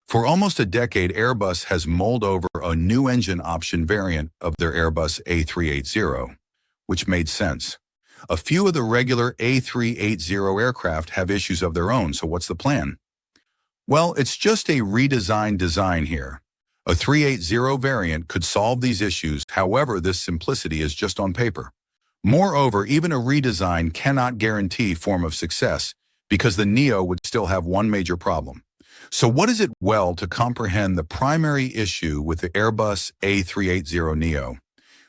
For almost a decade, Airbus has mulled over a new engine option variant of their Airbus A380, which made sense. A few of the regular A380 aircraft have issues of their own, so what's the plan? Well, it's just a redesigned design here. A 380 variant could solve these issues, however, this simplicity is just on paper. Moreover, even a redesign cannot guarantee form of success, because the Neo would still have one major problem. So what is it well to comprehend the primary issue with the Airbus A380Neo?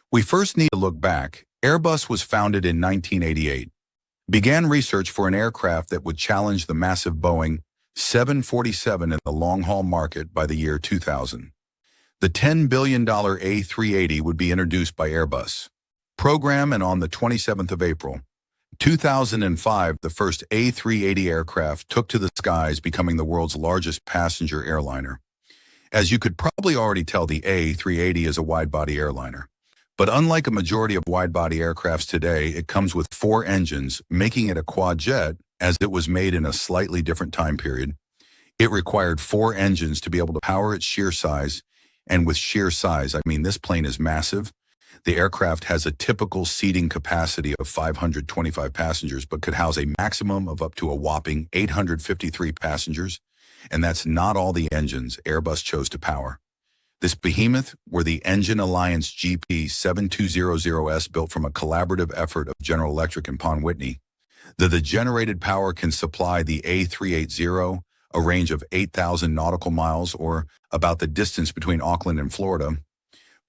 We first need to look back. Airbus was founded in 1988, began research for an aircraft that would challenge the massive Boeing 747 in the long-haul market by the year 2000. The $10 billion A380 would be introduced by Airbus program, and on the 27th of April, 2005, the first A380 aircraft took to the skies, becoming the world's largest passenger airliner. As you could probably already tell, the A380 is a wide-body airliner. But unlike a majority of wide-body aircrafts today, it comes with 4 engines, making it a quad-jet, as it was made in a slightly different time period. It required 4 engines to be able to power its sheer size, and with sheer size, I mean this plane is massive. The aircraft has a typical seating capacity of 525 passengers, but could house a maximum of up to a whopping 853 passengers, and that's not all the engines Airbus chose to power. This behemoth were the Engine Alliance GP7200S, built from a collaborative effort of General Electric and Pon Whitney. The generated power can supply the A380 a range of 8,000 nautical miles, or about the distance between Auckland and Florida.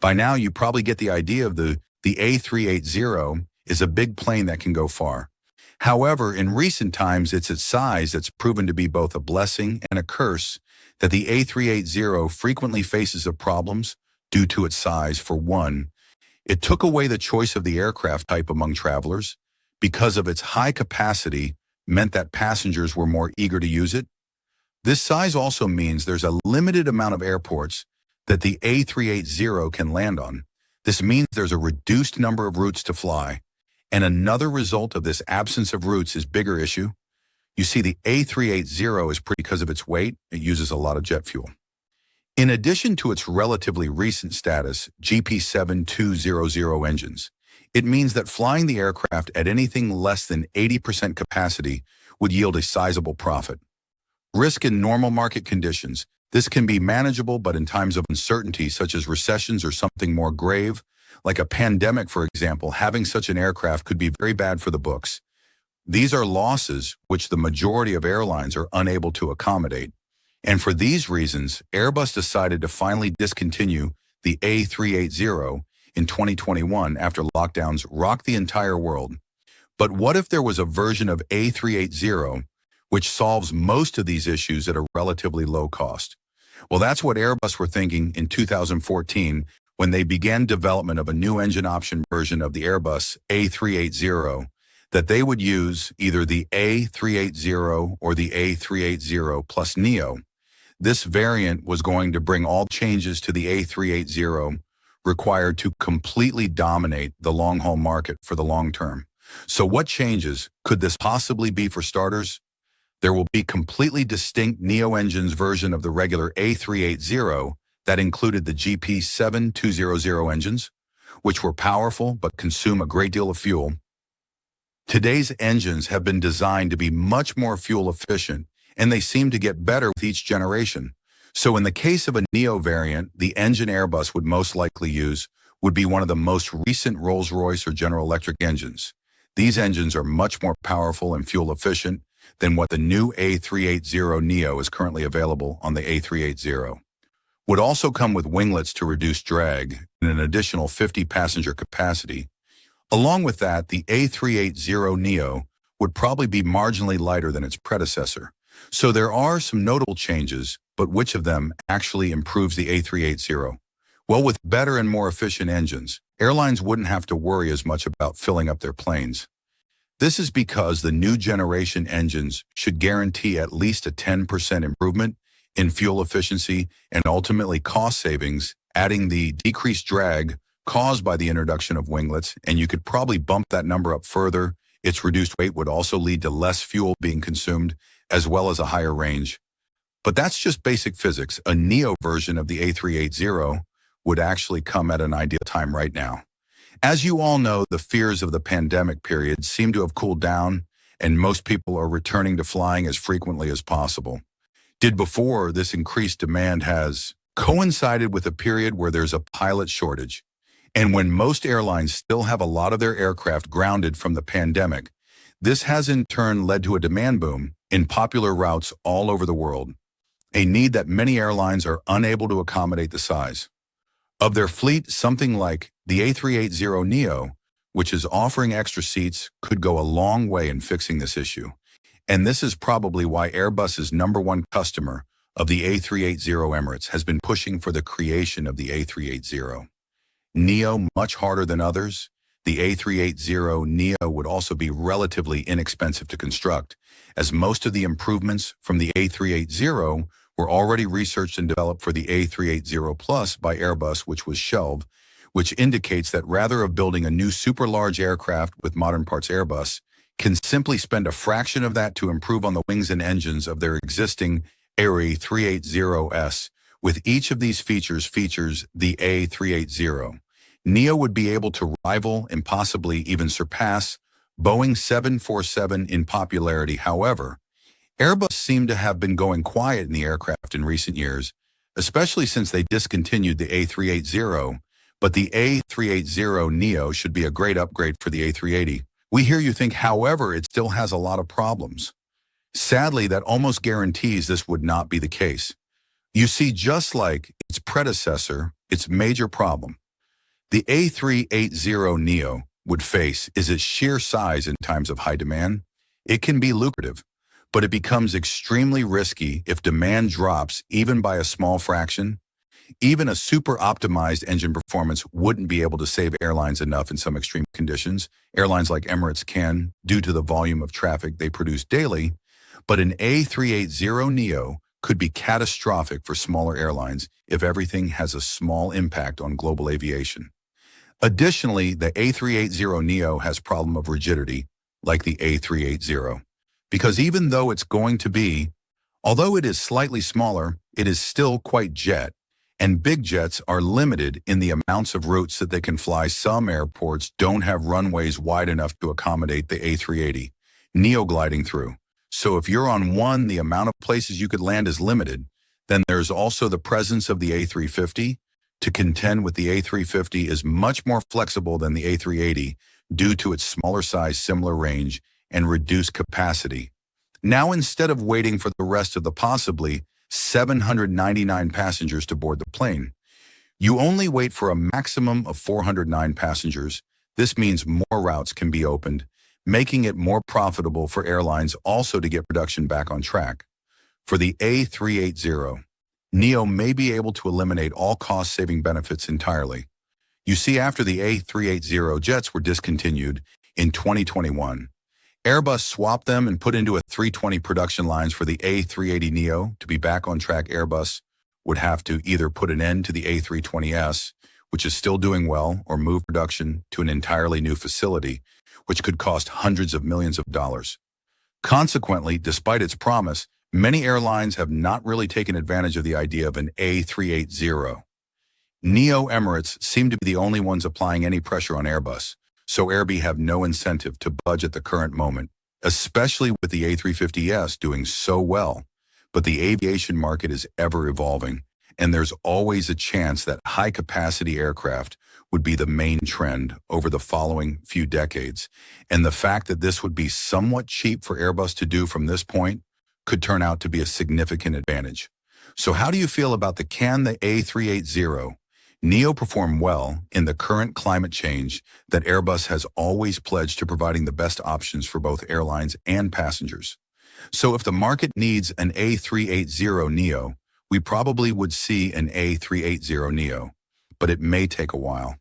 By now, you probably get the idea of the A380 is a big plane that can go far. However, in recent times, it's its size that's proven to be both a blessing and a curse, that the A380 frequently faces of problems due to its size. For one, it took away the choice of the aircraft type among travelers, because of its high capacity meant that passengers were more eager to use it. This size also means there's a limited amount of airports that the A380 can land on. This means there's a reduced number of routes to fly. And another result of this absence of routes is bigger issue. You see, the A380 is pretty because of its weight. It uses a lot of jet fuel. In addition to its relatively recent status, GP7200 engines, it means that flying the aircraft at anything less than 80% capacity would yield a sizable profit. Risk in normal market conditions. This can be manageable, but in times of uncertainty, such as recessions or something more grave, like a pandemic, for example, having such an aircraft could be very bad for the books. These are losses which the majority of airlines are unable to accommodate. And for these reasons, Airbus decided to finally discontinue the A380 in 2021 after lockdowns rocked the entire world. But what if there was a version of A380 which solves most of these issues at a relatively low cost? Well, that's what Airbus were thinking in 2014 when they began development of a new engine option version of the Airbus A380, that they would use either the A380 or the A380 plus Neo. This variant was going to bring all changes to the A380 required to completely dominate the long-haul market for the long term. So what changes could this possibly be? For starters, there will be completely distinct Neo engines version of the regular A380 that included the GP7200 engines, which were powerful but consume a great deal of fuel. Today's engines have been designed to be much more fuel efficient, and they seem to get better with each generation. So in the case of a Neo variant, the engine Airbus would most likely use would be one of the most recent Rolls-Royce or General Electric engines. These engines are much more powerful and fuel efficient than what the new A380Neo is currently available on the A380. Would also come with winglets to reduce drag and an additional 50 passenger capacity. Along with that, the A380Neo would probably be marginally lighter than its predecessor. So there are some notable changes, but which of them actually improves the A380? Well, with better and more efficient engines, airlines wouldn't have to worry as much about filling up their planes. This is because the new generation engines should guarantee at least a 10% improvement in fuel efficiency and ultimately cost savings, adding the decreased drag caused by the introduction of winglets, and you could probably bump that number up further. Its reduced weight would also lead to less fuel being consumed, as well as a higher range. But that's just basic physics. A Neo version of the A380 would actually come at an ideal time right now. As you all know, the fears of the pandemic period seem to have cooled down, and most people are returning to flying as frequently as possible. Did before, this increased demand has coincided with a period where there's a pilot shortage. And when most airlines still have a lot of their aircraft grounded from the pandemic, this has in turn led to a demand boom in popular routes all over the world, a need that many airlines are unable to accommodate the size of their fleet. Something like the A380Neo, which is offering extra seats, could go a long way in fixing this issue. And this is probably why Airbus's number one customer of the A380 Emirates has been pushing for the creation of the A380Neo much harder than others. The A380Neo would also be relatively inexpensive to construct, as most of the improvements from the A380 were already researched and developed for the A380 Plus by Airbus, which was shelved, which indicates that rather of building a new super large aircraft with modern parts, Airbus can simply spend a fraction of that to improve on the wings and engines of their existing A380s. With each of these features the A380. Neo would be able to rival and possibly even surpass Boeing 747 in popularity. However, Airbus seemed to have been going quiet in the aircraft in recent years, especially since they discontinued the A380, but the A380Neo should be a great upgrade for the A380. We hear you think, however, it still has a lot of problems. Sadly, that almost guarantees this would not be the case. You see, just like its predecessor, its major problem the A380Neo would face is its sheer size in times of high demand. It can be lucrative, but it becomes extremely risky if demand drops even by a small fraction. Even a super optimized engine performance wouldn't be able to save airlines enough in some extreme conditions. Airlines like Emirates can, due to the volume of traffic they produce daily, but an A380Neo could be catastrophic for smaller airlines if everything has a small impact on global aviation. Additionally, the A380Neo has problem of rigidity, like the A380, because even though it's going to be, although it is slightly smaller, it is still quite jet, and big jets are limited in the amounts of routes that they can fly. Some airports don't have runways wide enough to accommodate the A380Neo gliding through. So if you're on one, the amount of places you could land is limited. Then there's also the presence of the A350. To contend with the A350 is much more flexible than the A380 due to its smaller size, similar range, and reduced capacity. Now, instead of waiting for the rest of the possibly 799 passengers to board the plane, you only wait for a maximum of 409 passengers. This means more routes can be opened, making it more profitable for airlines also to get production back on track. For the A380, Neo may be able to eliminate all cost-saving benefits entirely. You see, after the A380 jets were discontinued in 2021, Airbus swapped them and put into A320 production lines for the A380Neo. To be back on track, Airbus would have to either put an end to the A320s, which is still doing well, or move production to an entirely new facility, which could cost hundreds of millions of dollars. Consequently, despite its promise, many airlines have not really taken advantage of the idea of an A380. Neo Emirates seem to be the only ones applying any pressure on Airbus, so Airbus have no incentive to budge at the current moment, especially with the A350s doing so well. But the aviation market is ever evolving, and there's always a chance that high-capacity aircraft would be the main trend over the following few decades. And the fact that this would be somewhat cheap for Airbus to do from this point could turn out to be a significant advantage. So how do you feel about the A380Neo perform well in the current climate change that Airbus has always pledged to providing the best options for both airlines and passengers? So if the market needs an A380Neo, we probably would see an A380Neo, but it may take a while.